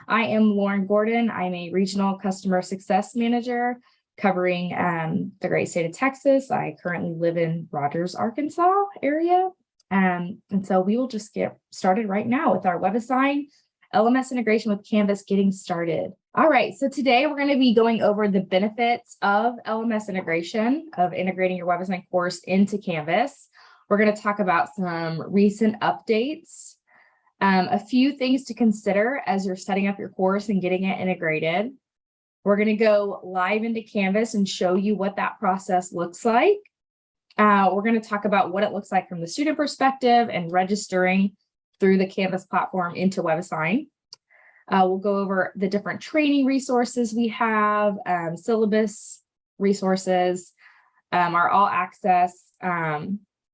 I am Lauren Gordon. I'm a Regional Customer Success Manager covering the great state of Texas. I currently live in Rogers, Arkansas area. And so we will just get started right now with our WebAssign LMS integration with Canvas getting started. All right, so today we're going to be going over the benefits of LMS integration, of integrating your WebAssign course into Canvas. We're going to talk about some recent updates, a few things to consider as you're setting up your course and getting it integrated. We're going to go live into Canvas and show you what that process looks like. We're going to talk about what it looks like from the student perspective and registering through the Canvas platform into WebAssign. We'll go over the different training resources we have, syllabus resources, our all access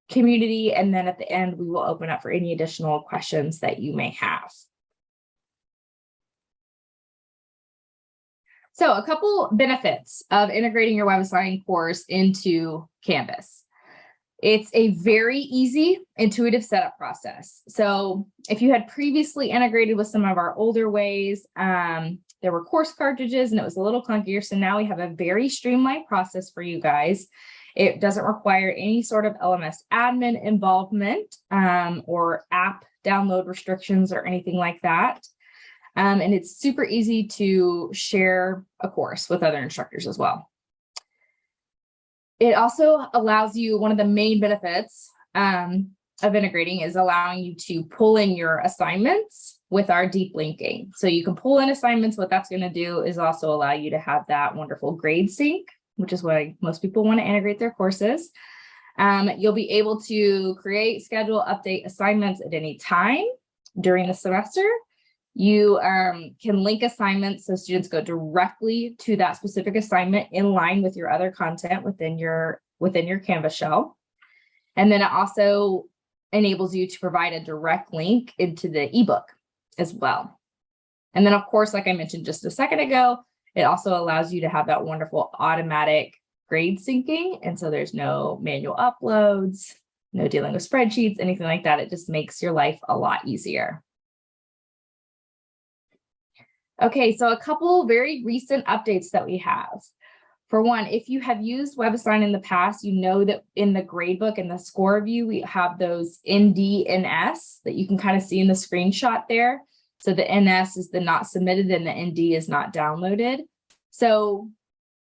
community, and then at the end, we will open up for any additional questions that you may have. So a couple benefits of integrating your WebAssign course into Canvas. It's a very easy, intuitive setup process. So if you had previously integrated with some of our older ways, there were course cartridges and it was a little clunkier. So now we have a very streamlined process for you guys. It doesn't require any sort of LMS admin involvement or app download restrictions or anything like that. And it's super easy to share a course with other instructors as well. It also allows you, one of the main benefits of integrating is allowing you to pull in your assignments with our deep linking. So you can pull in assignments. What that's going to do is also allow you to have that wonderful grade sync, which is why most people want to integrate their courses. You'll be able to create, schedule, update assignments at any time during the semester. You can link assignments so students go directly to that specific assignment in line with your other content within your Canvas shell. And then it also enables you to provide a direct link into the ebook as well. And then, of course, like I mentioned just a second ago, it also allows you to have that wonderful automatic grade syncing. And so there's no manual uploads, no dealing with spreadsheets, anything like that. It just makes your life a lot easier. Okay, so a couple very recent updates that we have. For one, if you have used WebAssign in the past, you know that in the gradebook and the score view, we have those ND, NS that you can kind of see in the screenshot there. So the NS is the not submitted and the ND is not downloaded. So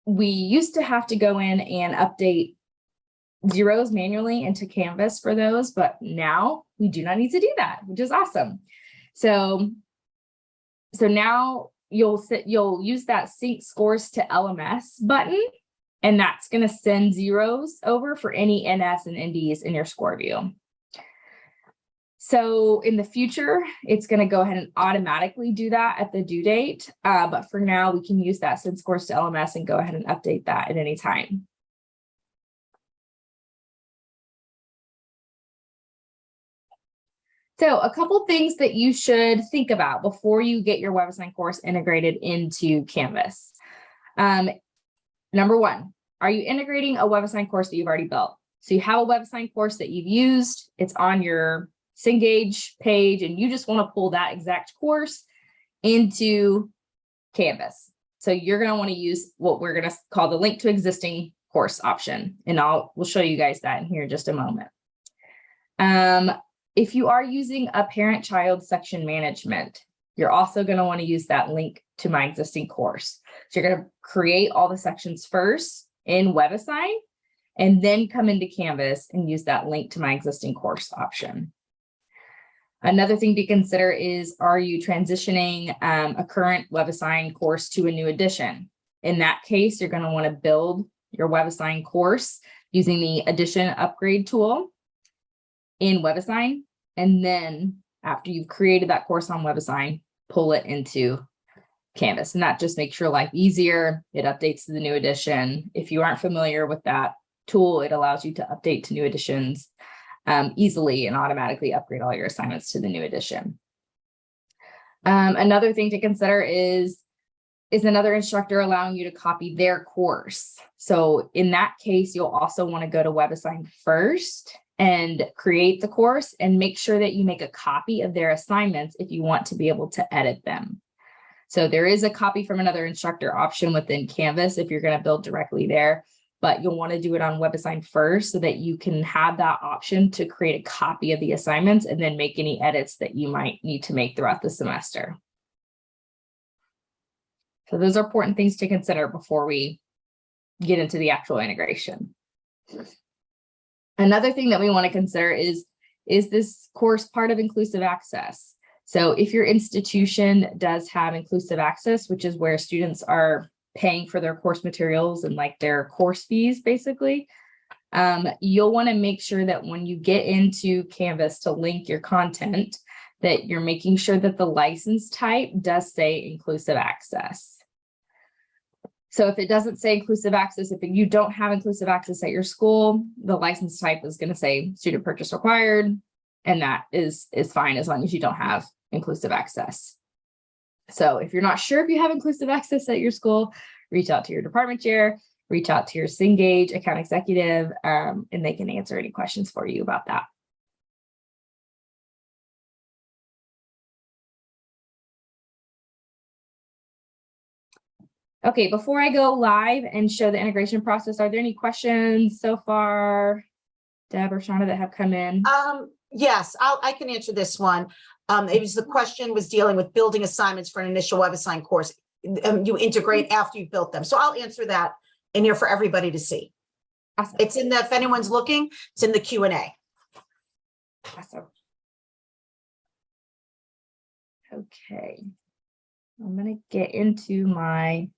we used to have to go in and update zeros manually into Canvas for those, but now we do not need to do that, which is awesome. So now you'll use that sync scores to LMS button, and that's going to send zeros over for any NS and NDs in your score view. So in the future, it's going to go ahead and automatically do that at the due date. But for now, we can use that send scores to LMS and go ahead and update that at any time. So a couple things that you should think about before you get your WebAssign course integrated into Canvas. Number one, are you integrating a WebAssign course that you've already built? So you have a WebAssign course that you've used, it's on your Cengage page, and you just want to pull that exact course into Canvas. So you're going to want to use what we're going to call the link to existing course option. And we'll show you guys that in here in just a moment. If you are using a parent-child section management, you're also going to want to use that link to my existing course. So you're going to create all the sections first in WebAssign, and then come into Canvas and use that link to my existing course option. Another thing to consider is, are you transitioning a current WebAssign course to a new edition? In that case, you're going to want to build your WebAssign course using the Edition Upgrade tool in WebAssign, and then after you've created that course on WebAssign, pull it into Canvas, and that just makes your life easier. It updates to the new edition. If you aren't familiar with that tool, it allows you to update to new editions easily and automatically upgrade all your assignments to the new edition. Another thing to consider is another instructor allowing you to copy their course? So in that case, you'll also want to go to WebAssign first and create the course and make sure that you make a copy of their assignments if you want to be able to edit them. So there is a copy from another instructor option within Canvas if you're going to build directly there, but you'll want to do it on WebAssign first so that you can have that option to create a copy of the assignments and then make any edits that you might need to make throughout the semester. So those are important things to consider before we get into the actual integration. Another thing that we want to consider is this course part of inclusive access? So if your institution does have inclusive access, which is where students are paying for their course materials and like their course fees, basically, you'll want to make sure that when you get into Canvas to link your content, that you're making sure that the license type does say inclusive access. So if it doesn't say inclusive access, if you don't have inclusive access at your school, the license type is going to say student purchase required, and that is fine as long as you don't have inclusive access. So if you're not sure if you have inclusive access at your school, reach out to your department chair, reach out to your Cengage account executive, and they can answer any questions for you about that. Okay, before I go live and show the integration process, are there any questions so far, Deb or Shauna, that have come in? Yes, I can answer this one. The question was dealing with building assignments for an initial WebAssign course. You integrate after you've built them. So I'll answer that in here for everybody to see. Awesome. It's in the, if anyone's looking, it's in the Q&A. Awesome. Okay, I'm going to get into my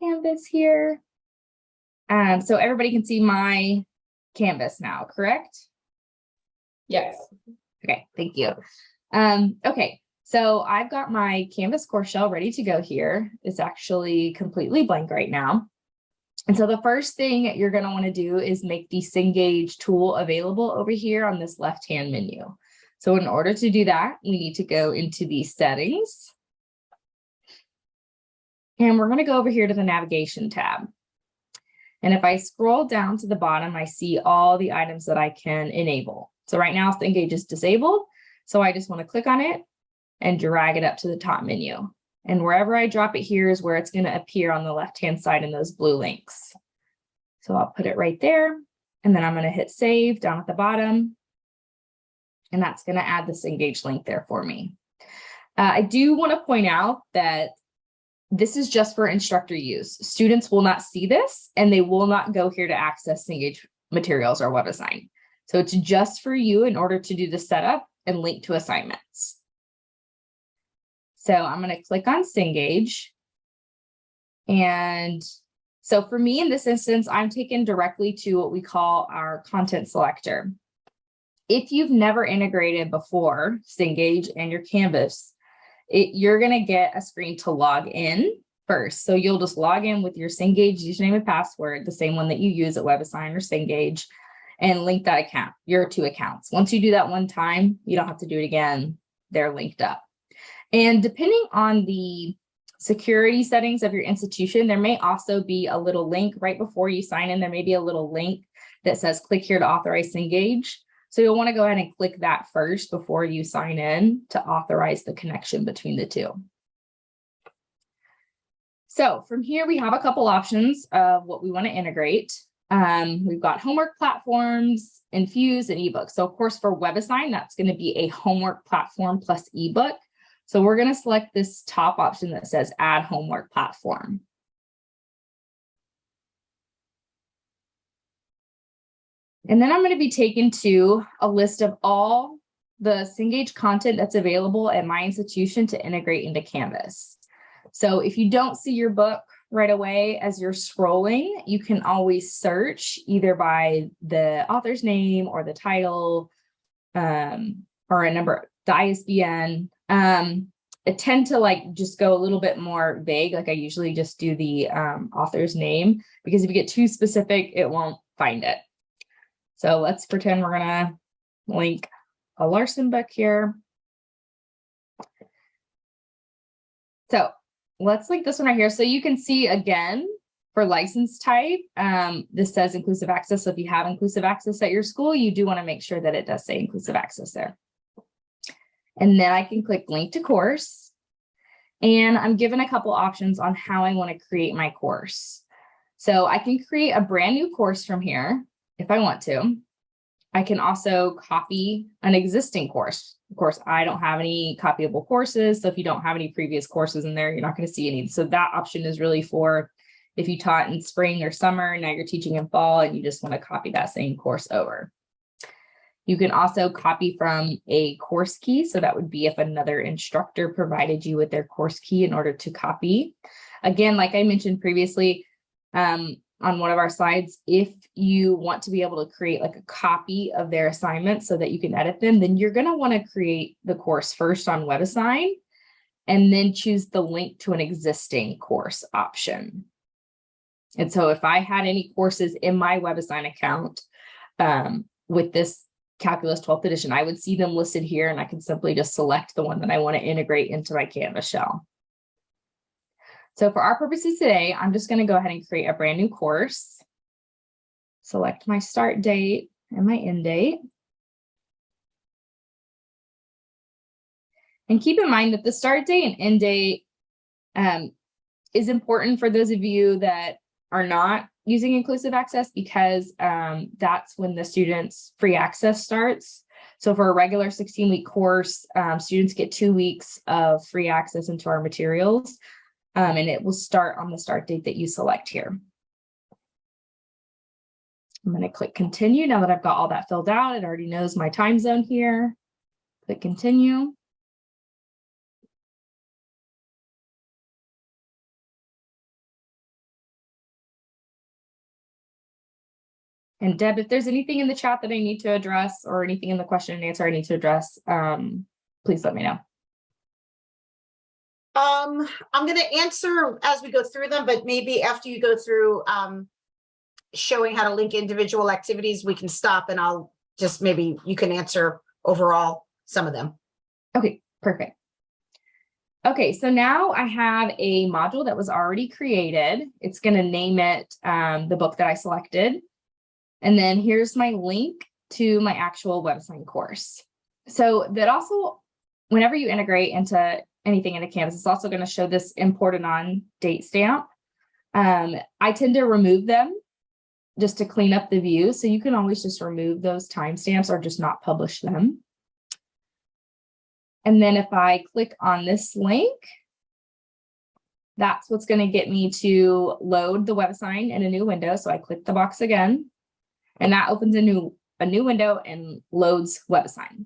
Canvas here. So everybody can see my Canvas now, correct? Yes. Okay, thank you. Okay, so I've got my Canvas course shell ready to go here. It's actually completely blank right now. And so the first thing you're going to want to do is make the Cengage tool available over here on this left-hand menu. So in order to do that, we need to go into the settings. And we're going to go over here to the navigation tab. And if I scroll down to the bottom, I see all the items that I can enable. So right now, Cengage is disabled. So I just want to click on it and drag it up to the top menu. And wherever I drop it here is where it's going to appear on the left-hand side in those blue links. So I'll put it right there. And then I'm going to hit save down at the bottom. And that's going to add the Cengage link there for me. I do want to point out that this is just for instructor use. Students will not see this and they will not go here to access Cengage materials or WebAssign. So it's just for you in order to do the setup and link to assignments. So I'm going to click on Cengage. And so for me in this instance, I'm taken directly to what we call our content selector. If you've never integrated before Cengage and your Canvas, you're going to get a screen to log in first. So you'll just log in with your Cengage username and password, the same one that you use at WebAssign or Cengage, and link that account, your two accounts. Once you do that one time, you don't have to do it again. They're linked up. And depending on the security settings of your institution, there may also be a little link right before you sign in. There may be a little link that says click here to authorize Cengage. So you'll want to go ahead and click that first before you sign in to authorize the connection between the two. So from here, we have a couple options of what we want to integrate. We've got homework platforms, Infuse, and ebook. So of course, for WebAssign, that's going to be a homework platform plus ebook. So we're going to select this top option that says add homework platform. And then I'm going to be taken to a list of all the Cengage content that's available at my institution to integrate into Canvas. So if you don't see your book right away as you're scrolling, you can always search either by the author's name or the title or a number, the ISBN. I tend to just go a little bit more vague. Like I usually just do the author's name, because if you get too specific, it won't find it. So let's pretend we're going to link a Larson book here. So let's link this one right here. So you can see again, for license type, this says inclusive access. So if you have inclusive access at your school, you do want to make sure that it does say inclusive access there. And then I can click link to course. And I'm given a couple options on how I want to create my course. So I can create a brand new course from here if I want to. I can also copy an existing course. Of course, I don't have any copyable courses. So if you don't have any previous courses in there, you're not going to see any. So that option is really for if you taught in spring or summer, now you're teaching in fall and you just want to copy that same course over. You can also copy from a course key. So that would be if another instructor provided you with their course key in order to copy. Again, like I mentioned previously, on one of our slides, if you want to be able to create like a copy of their assignments so that you can edit them, then you're going to want to create the course first on WebAssign and then choose the link to an existing course option. And so if I had any courses in my WebAssign account with this Calculus 12th edition, I would see them listed here and I can simply just select the one that I want to integrate into my Canvas shell. So for our purposes today, I'm just going to go ahead and create a brand new course, select my start date and my end date. And keep in mind that the start date and end date is important for those of you that are not using inclusive access because that's when the students' free access starts. So for a regular 16-week course, students get 2 weeks of free access into our materials. And it will start on the start date that you select here. I'm going to click continue. Now that I've got all that filled out, it already knows my time zone here. Click continue. And Deb, if there's anything in the chat that I need to address or anything in the question and answer I need to address, please let me know. I'm going to answer as we go through them, but maybe after you go through showing how to link individual activities, we can stop and I'll just maybe you can answer overall some of them. Okay, perfect. Okay, so now I have a module that was already created. It's going to name it the book that I selected. And then here's my link to my actual WebAssign course. So that also, whenever you integrate into anything into Canvas, it's also going to show this imported on date stamp. I tend to remove them just to clean up the view. So you can always just remove those timestamps or just not publish them. And then if I click on this link, that's what's going to get me to load the WebAssign in a new window. So I click the box again, and that opens a new window and loads WebAssign.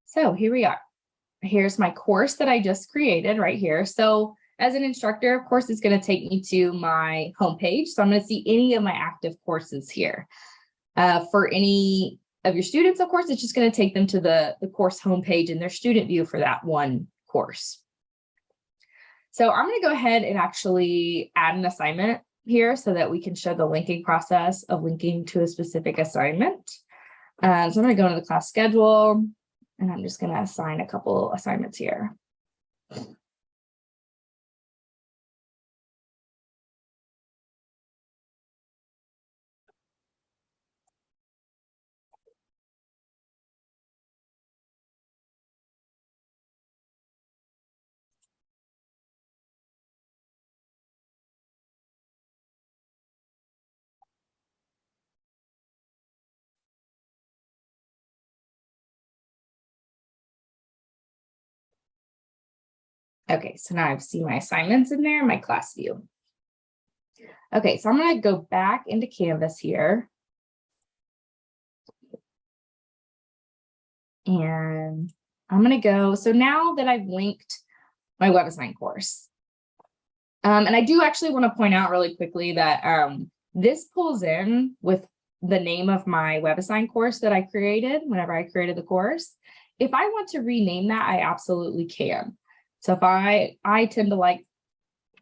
So here we are. Here's my course that I just created right here. So as an instructor, of course, it's going to take me to my homepage. So I'm going to see any of my active courses here. For any of your students, of course, it's just going to take them to the course homepage and their student view for that one course. So I'm going to go ahead and actually add an assignment here so that we can show the linking process of linking to a specific assignment. So I'm going to go into the class schedule. And I'm just going to assign a couple assignments here. Okay, so now I've seen my assignments in there, my class view. Okay, so I'm going to go back into Canvas here. And I'm going to go, so now that I've linked my WebAssign course, and I do actually want to point out really quickly that this pulls in with the name of my WebAssign course that I created whenever I created the course. If I want to rename that, I absolutely can. So if I tend to like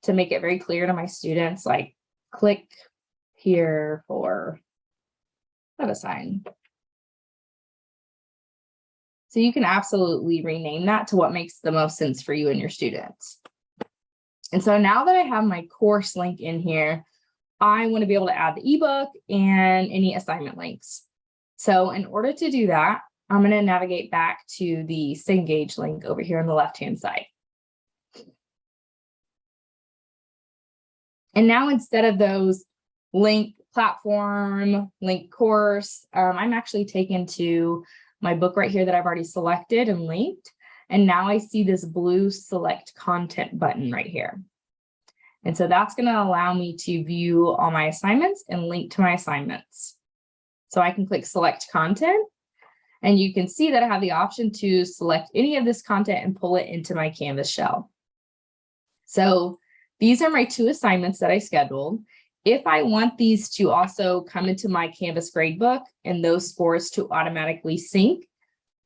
to make it very clear to my students, like click here for WebAssign. So you can absolutely rename that to what makes the most sense for you and your students. And so now that I have my course link in here, I want to be able to add the ebook and any assignment links. So in order to do that, I'm going to navigate back to the Cengage link over here on the left-hand side. And now instead of those link platform, link course, I'm actually taken to my book right here that I've already selected and linked. And now I see this blue select content button right here. And so that's going to allow me to view all my assignments and link to my assignments. So I can click select content, and you can see that I have the option to select any of this content and pull it into my Canvas shell. So these are my 2 assignments that I scheduled. If I want these to also come into my Canvas gradebook and those scores to automatically sync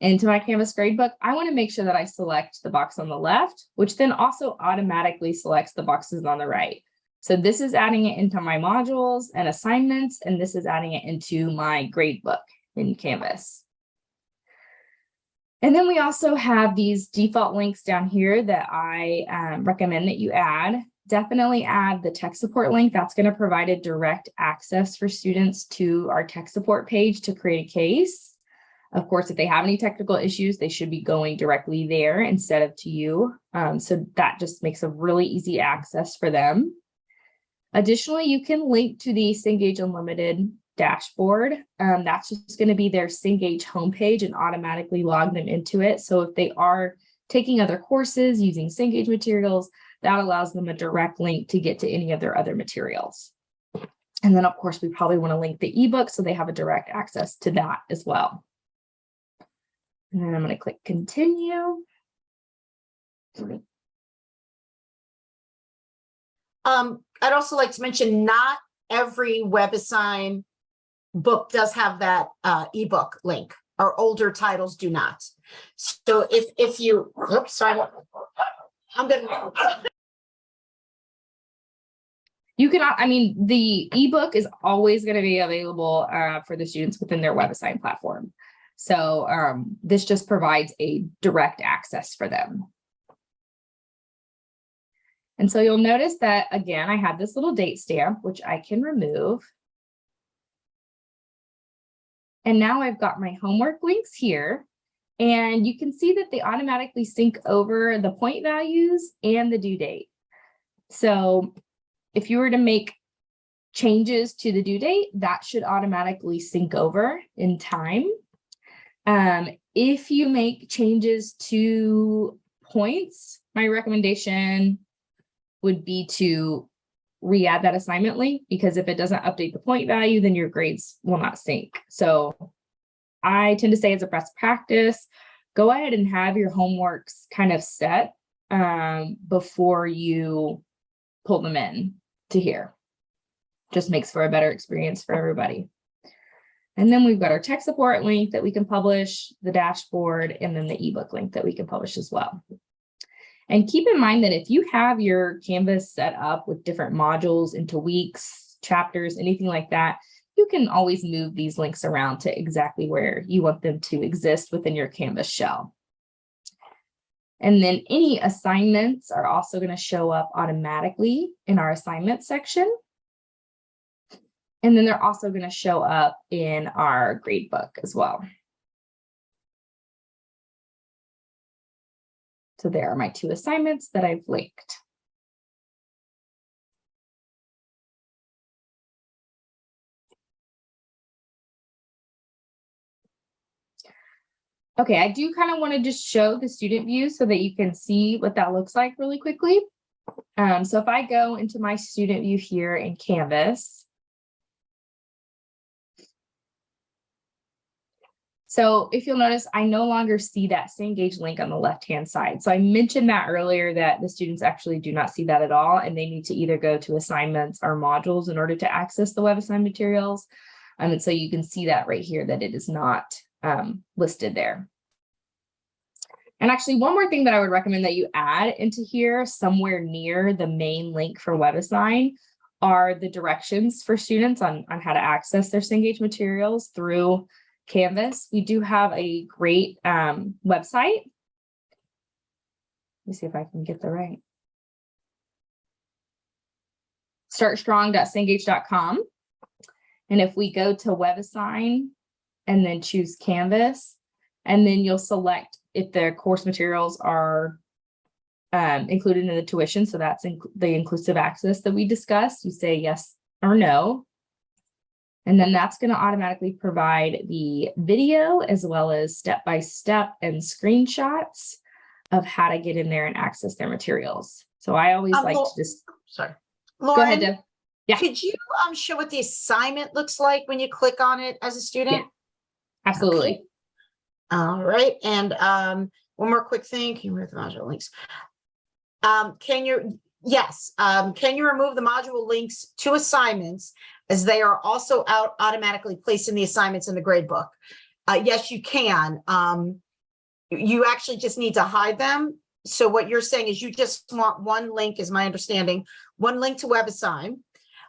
into my Canvas gradebook, I want to make sure that I select the box on the left, which then also automatically selects the boxes on the right. So this is adding it into my modules and assignments, and this is adding it into my gradebook in Canvas. And then we also have these default links down here that I recommend that you add. Definitely add the tech support link. That's going to provide a direct access for students to our tech support page to create a case. Of course, if they have any technical issues, they should be going directly there instead of to you. So that just makes a really easy access for them. Additionally, you can link to the Cengage Unlimited dashboard. That's just going to be their Cengage homepage and automatically log them into it. So if they are taking other courses using Cengage materials, that allows them a direct link to get to any of their other materials. And then, of course, we probably want to link the ebook so they have a direct access to that as well. And then I'm going to click continue. I'd also like to mention not every WebAssign book does have that ebook link. Our older titles do not. So if you, oops, sorry, I'm gonna. You can, I mean, the ebook is always going to be available for the students within their WebAssign platform. So this just provides a direct access for them. And so you'll notice that, again, I have this little date stamp, which I can remove. And now I've got my homework links here. And you can see that they automatically sync over the point values and the due date. So if you were to make changes to the due date, that should automatically sync over in time. If you make changes to points, my recommendation would be to re-add that assignment link, because if it doesn't update the point value, then your grades will not sync. So I tend to say, as a best practice, go ahead and have your homeworks kind of set before you pull them in to here. Just makes for a better experience for everybody. And then we've got our tech support link that we can publish, the dashboard, and then the ebook link that we can publish as well. And keep in mind that if you have your Canvas set up with different modules into weeks, chapters, anything like that, you can always move these links around to exactly where you want them to exist within your Canvas shell. And then any assignments are also going to show up automatically in our assignment section. And then they're also going to show up in our gradebook as well. So there are my 2 assignments that I've linked. Okay, I do kind of want to just show the student view so that you can see what that looks like really quickly. So if I go into my student view here in Canvas, so if you'll notice, I no longer see that Cengage link on the left-hand side. So I mentioned that earlier, that the students actually do not see that at all, and they need to either go to assignments or modules in order to access the WebAssign materials. And so you can see that right here, that it is not listed there. And actually, one more thing that I would recommend that you add into here somewhere near the main link for WebAssign are the directions for students on how to access their Cengage materials through Canvas. We do have a great website. Let me see if I can get the right. startstrong.cengage.com. And if we go to WebAssign and then choose Canvas, and then you'll select if the course materials are included in the tuition. So that's the inclusive access that we discussed. You say yes or no. And then that's going to automatically provide the video as well as step-by-step and screenshots of how to get in there and access their materials. So I always like to just, sorry, go ahead, Lauren, Deb. Yeah. could you show what the assignment looks like when you click on it as a student? Yeah, absolutely. Okay. All right. And one more quick thing. Can you remove the module links? Can you remove the module links to assignments as they are also automatically placed in the assignments in the gradebook? Yes, you can. You actually just need to hide them. So what you're saying is you just want one link, is my understanding, one link to WebAssign.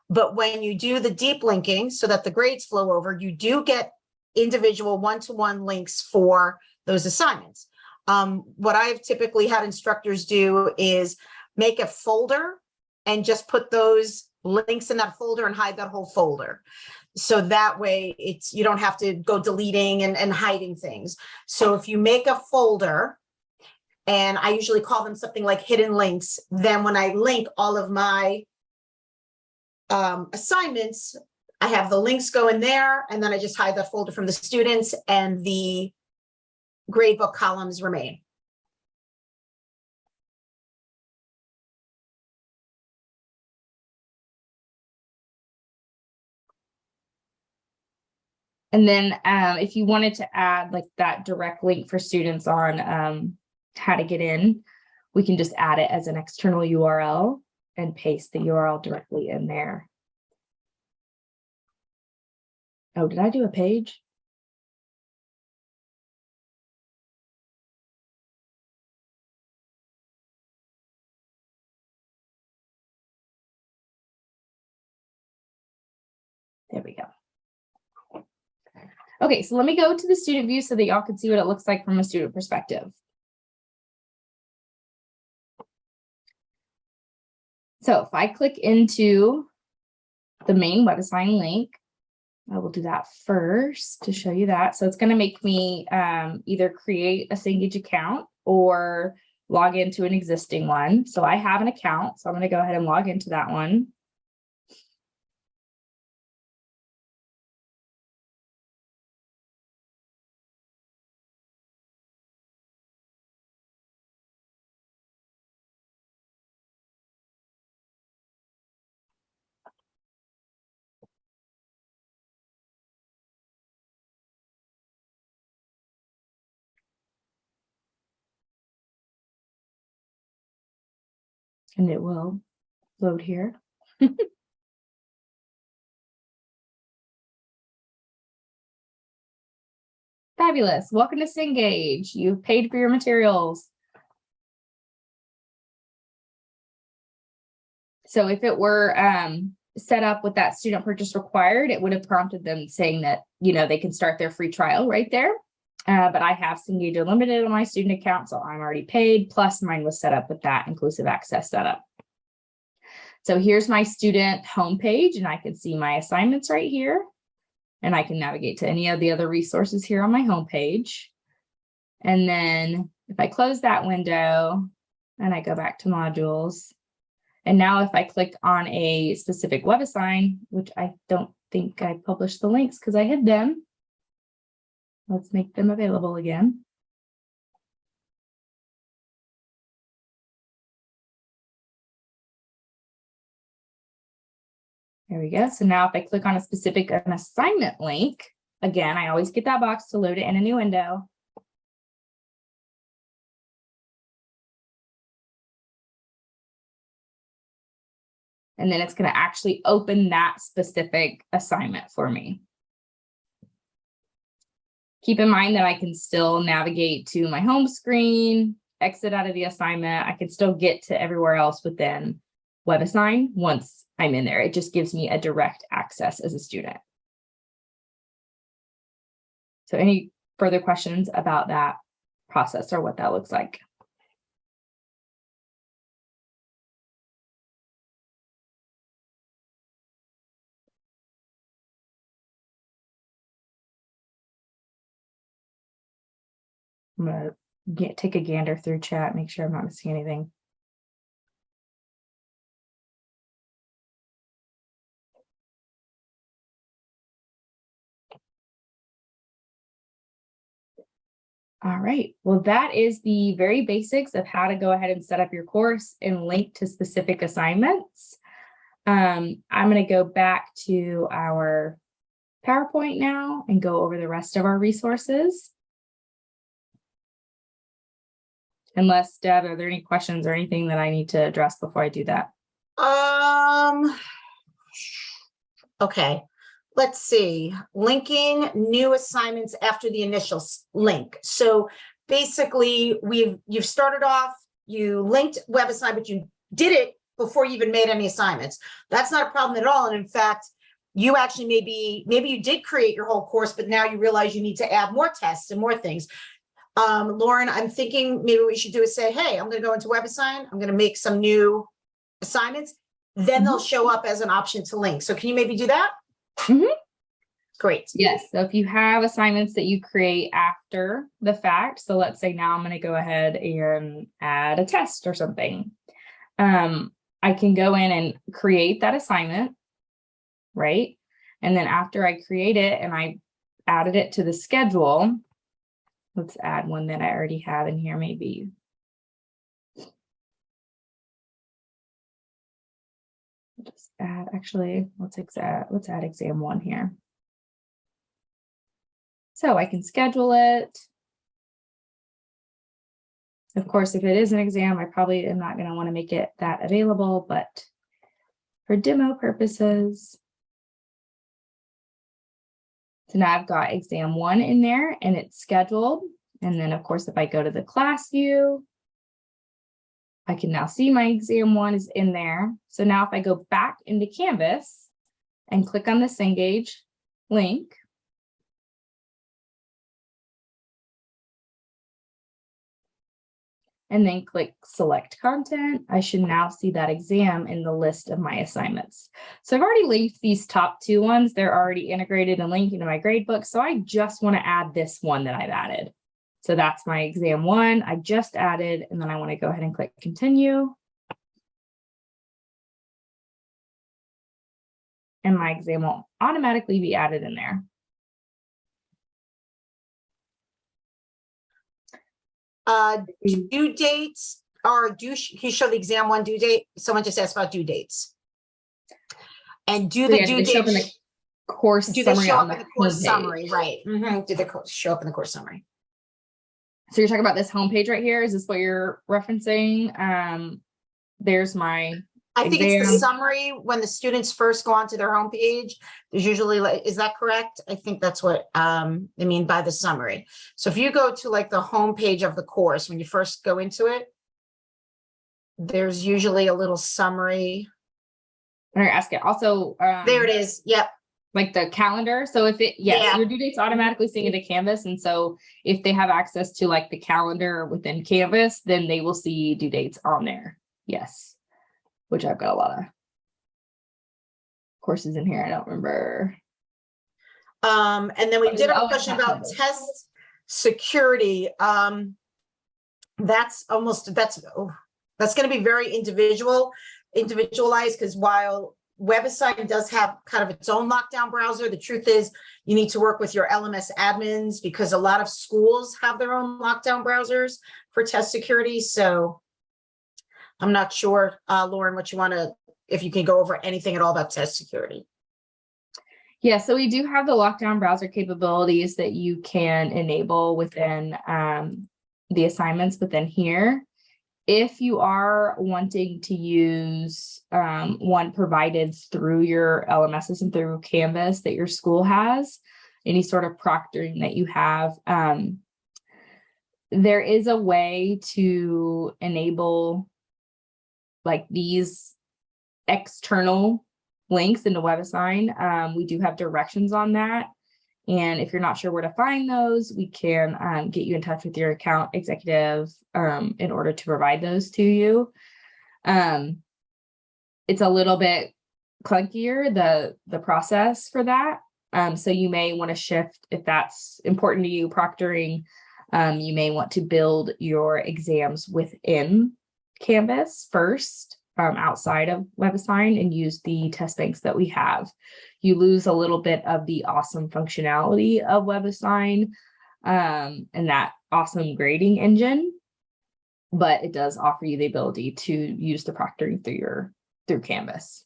But when you do the deep linking so that the grades flow over, you do get individual one-to-one links for those assignments. What I've typically had instructors do is make a folder and just put those links in that folder and hide that whole folder. So that way you don't have to go deleting and hiding things. So if you make a folder, and I usually call them something like hidden links, then when I link all of my assignments, I have the links go in there, and then I just hide that folder from the students, and the gradebook columns remain. And then if you wanted to add like that direct link for students on how to get in, we can just add it as an external URL and paste the URL directly in there. Oh, did I do a page? There we go. Okay, so let me go to the student view so that y'all can see what it looks like from a student perspective. So if I click into the main WebAssign link, I will do that first to show you that. So it's going to make me either create a Cengage account or log into an existing one. So I have an account, so I'm going to go ahead and log into that one. And it will load here. Fabulous. Welcome to Cengage. You've paid for your materials. So if it were set up with that student purchase required, it would have prompted them saying that, you know, they can start their free trial right there. But I have Cengage Unlimited on my student account, so I'm already paid, plus mine was set up with that inclusive access setup. So here's my student homepage, and I can see my assignments right here. And I can navigate to any of the other resources here on my homepage. And then if I close that window and I go back to modules, and now if I click on a specific WebAssign, which I don't think I published the links because I hid them. Let's make them available again. There we go. So now if I click on a specific assignment link, again, I always get that box to load it in a new window. And then it's going to actually open that specific assignment for me. Keep in mind that I can still navigate to my home screen, exit out of the assignment. I can still get to everywhere else within WebAssign once I'm in there. It just gives me a direct access as a student. So any further questions about that process or what that looks like? I'm going to take a gander through chat, make sure I'm not missing anything. All right, well, that is the very basics of how to go ahead and set up your course and link to specific assignments. I'm going to go back to our PowerPoint now and go over the rest of our resources. Unless, Deb, are there any questions or anything that I need to address before I do that? Okay, let's see. Linking new assignments after the initial link. So basically, you've started off, you linked WebAssign, but you did it before you even made any assignments. That's not a problem at all. And in fact, you actually maybe you did create your whole course, but now you realize you need to add more tests and more things. Lauren, I'm thinking maybe what we should do is say, hey, I'm going to go into WebAssign. I'm going to make some new assignments. Then they'll show up as an option to link. So can you maybe do that? Great. Yes. So if you have assignments that you create after the fact, so let's say now I'm going to go ahead and add a test or something. I can go in and create that assignment, right? And then after I create it and I added it to the schedule, let's add one that I already have in here, maybe. Just add, actually, let's add exam 1 here. So I can schedule it. Of course, if it is an exam, I probably am not going to want to make it that available, but for demo purposes. So now I've got exam 1 in there and it's scheduled. And then of course, if I go to the class view, I can now see my exam 1 is in there. So now if I go back into Canvas and click on the Cengage link, and then click select content, I should now see that exam in the list of my assignments. So I've already linked these top 2 ones. They're already integrated and linked into my gradebook. So I just want to add this one that I've added. So that's my exam 1 I just added, and then I want to go ahead and click continue. And my exam will automatically be added in there. Due dates are can you show the exam 1 due date? Someone just asked about due dates. And do the due dates course do they summary show on up in the the course homepage. summary? Right. Do they show up in the course summary? So you're talking about this homepage right here? Is this what you're referencing? There's my I think it's the summary when the students first go onto their homepage. There's usually, like, is that correct? I think that's what I mean by the summary. So if you go to like the homepage of the course, when you first go into it, there's usually a little summary. I'm gonna ask it. Also, there it is. Yep. Like the calendar. So if it, yes, your due date's automatically synced into Canvas. And so if they have access to like the calendar within Canvas, then they will see due dates on there. Yes. Which I've got a lot of courses in here. I don't remember. And then we did have a question about test security. That's going to be very individualized, because while WebAssign does have kind of its own lockdown browser, the truth is you need to work with your LMS admins, because a lot of schools have their own lockdown browsers for test security. So I'm not sure, Lauren, if you can go over anything at all about test security. Yeah, so we do have the lockdown browser capabilities that you can enable within the assignments within here. If you are wanting to use one provided through your LMSs and through Canvas that your school has, any sort of proctoring that you have, there is a way to enable like these external links into WebAssign. We do have directions on that. And if you're not sure where to find those, we can get you in touch with your account executive in order to provide those to you. It's a little bit clunkier, the process for that. So you may want to shift, if that's important to you, proctoring You may want to build your exams within Canvas first, outside of WebAssign, and use the test banks that we have. You lose a little bit of the awesome functionality of WebAssign and that awesome grading engine, but it does offer you the ability to use the proctoring through Canvas.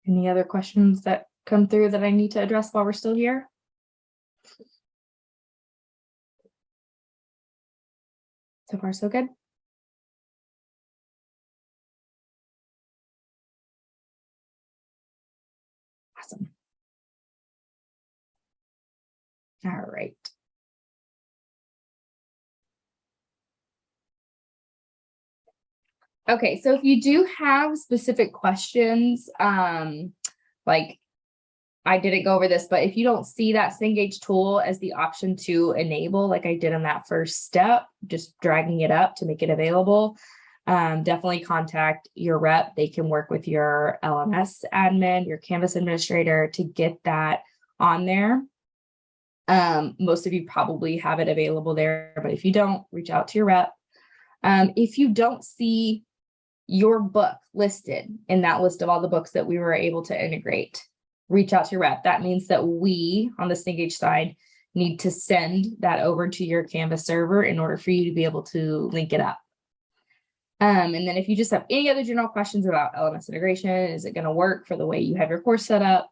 Any other questions that come through that I need to address while we're still here? So far, so good. Awesome. All right. Okay, so if you do have specific questions, like I didn't go over this, but if you don't see that Cengage tool as the option to enable, like I did in that first step, just dragging it up to make it available, definitely contact your rep. They can work with your LMS admin, your Canvas administrator to get that on there. Most of you probably have it available there, but if you don't, reach out to your rep. If you don't see your book listed in that list of all the books that we were able to integrate, reach out to your rep. That means that we on the Cengage side need to send that over to your Canvas server in order for you to be able to link it up. And then if you just have any other general questions about LMS integration, is it going to work for the way you have your course set up?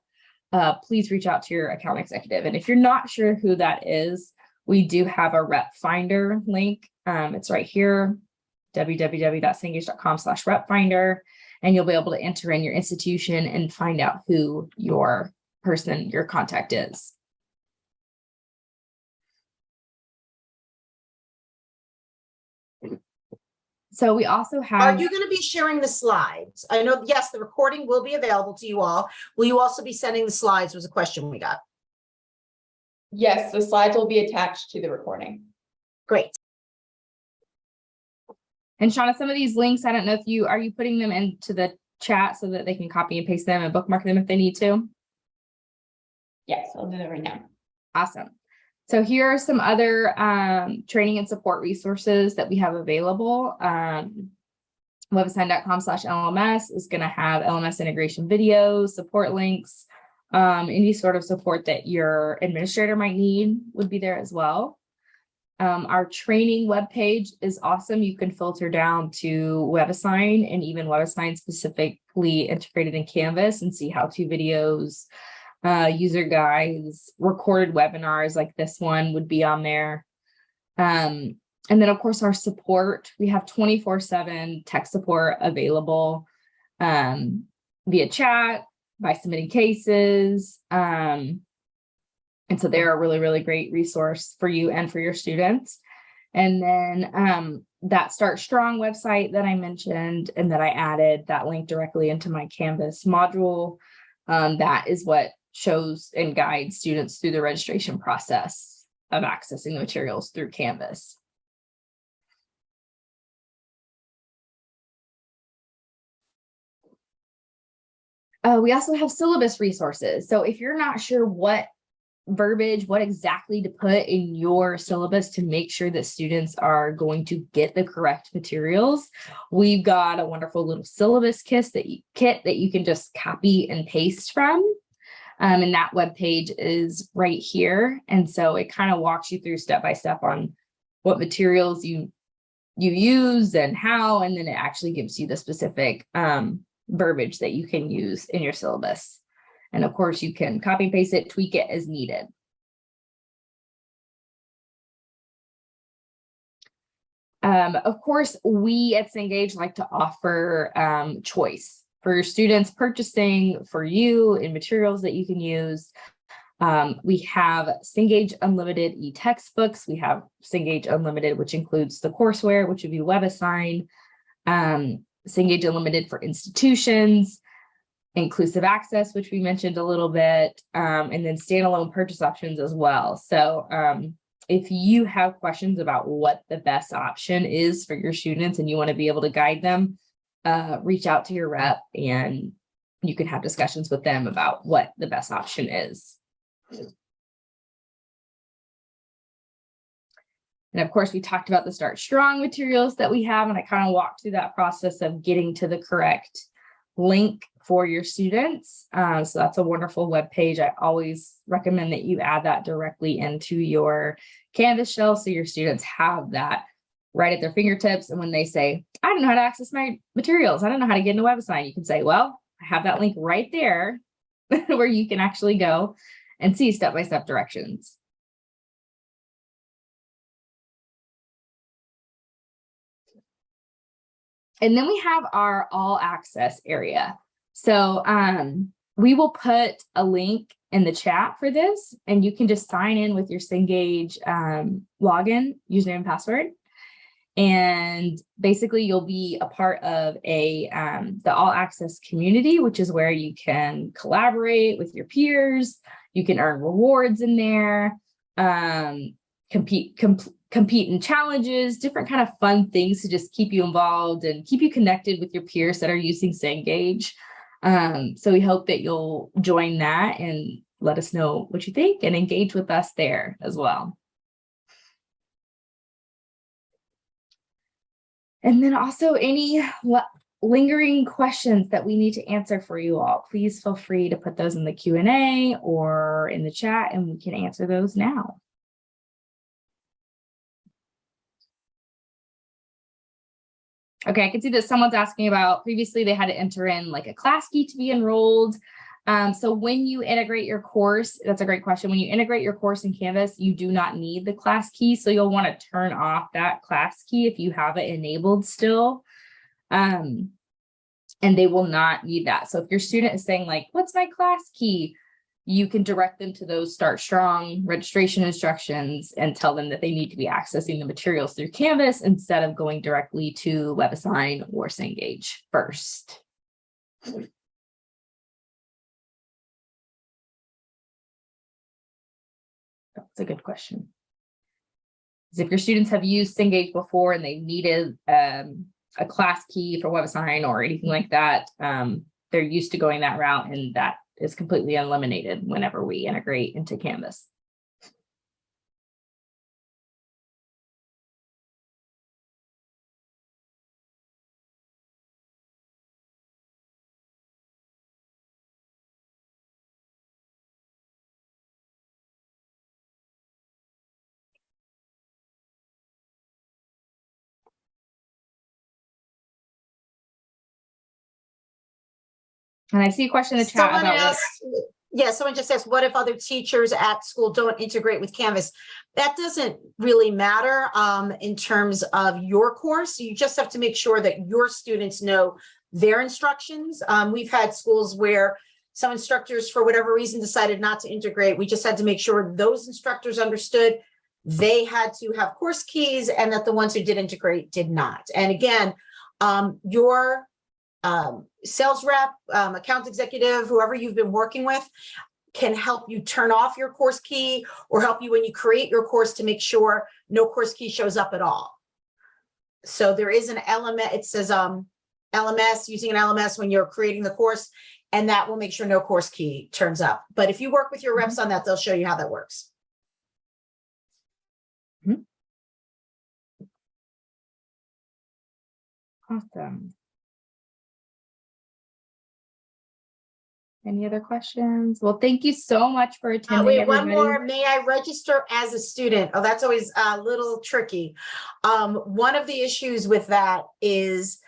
Please reach out to your account executive. And if you're not sure who that is, we do have a rep finder link. It's right here, www.cengage.com/repfinder, and you'll be able to enter in your institution and find out who your contact is. So we also have. Are you going to be sharing the slides? I know, yes, the recording will be available to you all. Will you also be sending the slides? Was a question we got. Yes, the slides will be attached to the recording. Great. And Shauna, some of these links, I don't know if are you putting them into the chat so that they can copy and paste them and bookmark them if they need to? Yes, I'll do that right now. Awesome. So here are some other training and support resources that we have available. WebAssign.com/LMS is going to have LMS integration videos, support links, any sort of support that your administrator might need would be there as well. Our training webpage is awesome. You can filter down to WebAssign and even WebAssign specifically integrated in Canvas and see how-to videos, user guides, recorded webinars like this one would be on there. And then of course our support, we have 24/7 tech support available via chat, by submitting cases. And so they're a really, really great resource for you and for your students. And then that Start Strong website that I mentioned and that I added, that link directly into my Canvas module. That is what shows and guides students through the registration process of accessing the materials through Canvas. We also have syllabus resources. So if you're not sure what exactly to put in your syllabus to make sure that students are going to get the correct materials, we've got a wonderful little syllabus kit that you can just copy and paste from. And that web page is right here. And so it kind of walks you through step by step on what materials you use and how, and then it actually gives you the specific verbiage that you can use in your syllabus. And of course, you can copy and paste it, tweak it as needed. Of course, we at Cengage like to offer choice for your students purchasing for you in materials that you can use. We have Cengage Unlimited e-textbooks. We have Cengage Unlimited, which includes the courseware, which would be WebAssign. Cengage Unlimited for institutions, inclusive access, which we mentioned a little bit, and then standalone purchase options as well. So if you have questions about what the best option is for your students and you want to be able to guide them, reach out to your rep and you can have discussions with them about what the best option is. And of course, we talked about the Start Strong materials that we have, and I kind of walked through that process of getting to the correct link for your students. So that's a wonderful web page. I always recommend that you add that directly into your Canvas shell so your students have that right at their fingertips. And when they say, I don't know how to access my materials, I don't know how to get into WebAssign, you can say, well, I have that link right there where you can actually go and see step-by-step directions. And then we have our all access area. So we will put a link in the chat for this, and you can just sign in with your Cengage login, username and password. And basically you'll be a part of the all access community, which is where you can collaborate with your peers. You can earn rewards in there, compete in challenges, different kind of fun things to just keep you involved and keep you connected with your peers that are using Cengage. So we hope that you'll join that and let us know what you think and engage with us there as well. And then also any lingering questions that we need to answer for you all, please feel free to put those in the Q&A or in the chat, and we can answer those now. Okay, I can see that someone's asking about previously they had to enter in like a class key to be enrolled. So when you integrate your course, that's a great question. When you integrate your course in Canvas, you do not need the class key. So you'll want to turn off that class key if you have it enabled still. And they will not need that. So if your student is saying like, what's my class key? You can direct them to those Start Strong registration instructions and tell them that they need to be accessing the materials through Canvas instead of going directly to WebAssign or Cengage first. That's a good question. Because if your students have used Cengage before and they needed a class key for WebAssign or anything like that, they're used to going that route, and that is completely eliminated whenever we integrate into Canvas. And I see a question in the chat Someone about asked, yeah, someone just asked, what if other teachers at school don't integrate with Canvas? That doesn't really matter in terms of your course. You just have to make sure that your students know their instructions. We've had schools where some instructors, for whatever reason, decided not to integrate. We just had to make sure those instructors understood they had to have course keys and that the ones who did integrate did not. And again, your sales rep, account executive, whoever you've been working with can help you turn off your course key or help you when you create your course to make sure no course key shows up at all. So there is an LMS, it says LMS, using an LMS when you're creating the course, and that will make sure no course key turns up. But if you work with your reps on that, they'll show you how that works. Awesome. Any other questions? Well, thank you so much for attending. Wait, everybody. one more. May I register as a student? Oh, that's always a little tricky. One of the issues with that is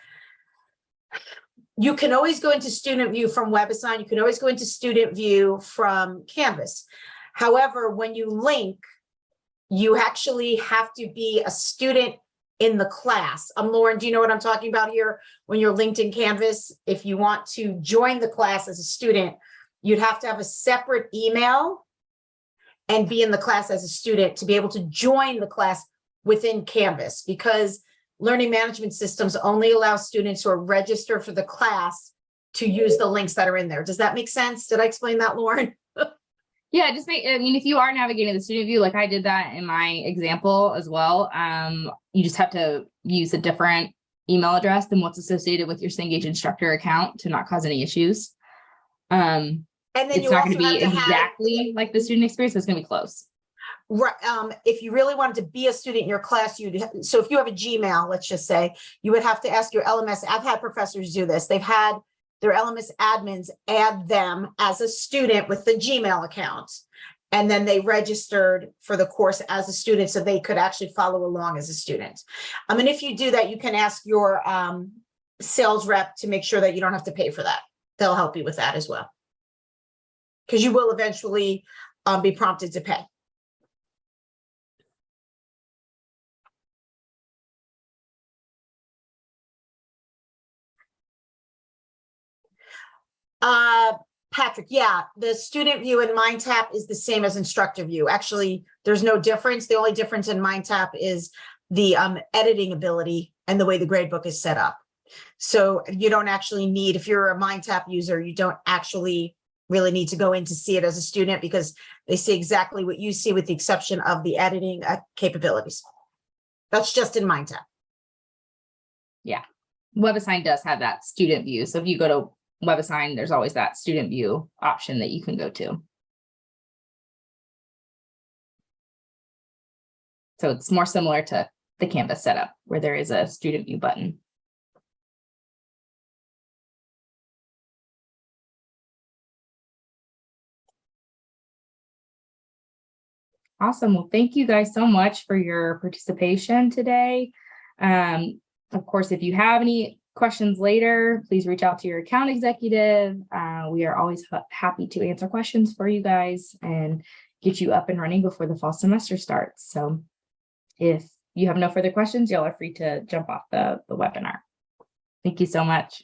you can always go into student view from WebAssign. You can always go into student view from Canvas. However, when you link, you actually have to be a student in the class. Lauren, do you know what I'm talking about here? When you're linked in Canvas, if you want to join the class as a student, you'd have to have a separate email and be in the class as a student to be able to join the class within Canvas, because learning management systems only allow students who are registered for the class to use the links that are in there. Does that make sense? Did I explain that, Lauren? Yeah, I mean, if you are navigating the student view, like I did that in my example as well, you just have to use a different email address than what's associated with your Cengage instructor account to not cause any issues. And then It's you not going also to have be to have, exactly like the student experience, but it's going to be close. right, if you really wanted to be a student in your class, so if you have a Gmail, let's just say, you would have to ask your LMS. I've had professors do this. They've had their LMS admins add them as a student with the Gmail account. And then they registered for the course as a student so they could actually follow along as a student. And if you do that, you can ask your sales rep to make sure that you don't have to pay for that. They'll help you with that as well. Because you will eventually be prompted to pay. Patrick, yeah, the student view in MindTap is the same as instructor view. Actually, there's no difference. The only difference in MindTap is the editing ability and the way the gradebook is set up. So you don't actually need, if you're a MindTap user, you don't actually really need to go in to see it as a student because they see exactly what you see with the exception of the editing capabilities. That's just in MindTap. Yeah. WebAssign does have that student view. So if you go to WebAssign, there's always that student view option that you can go to. So it's more similar to the Canvas setup where there is a student view button. Awesome. Well, thank you guys so much for your participation today. Of course, if you have any questions later, please reach out to your account executive. We are always happy to answer questions for you guys and get you up and running before the fall semester starts. So if you have no further questions, y'all are free to jump off the webinar. Thank you so much.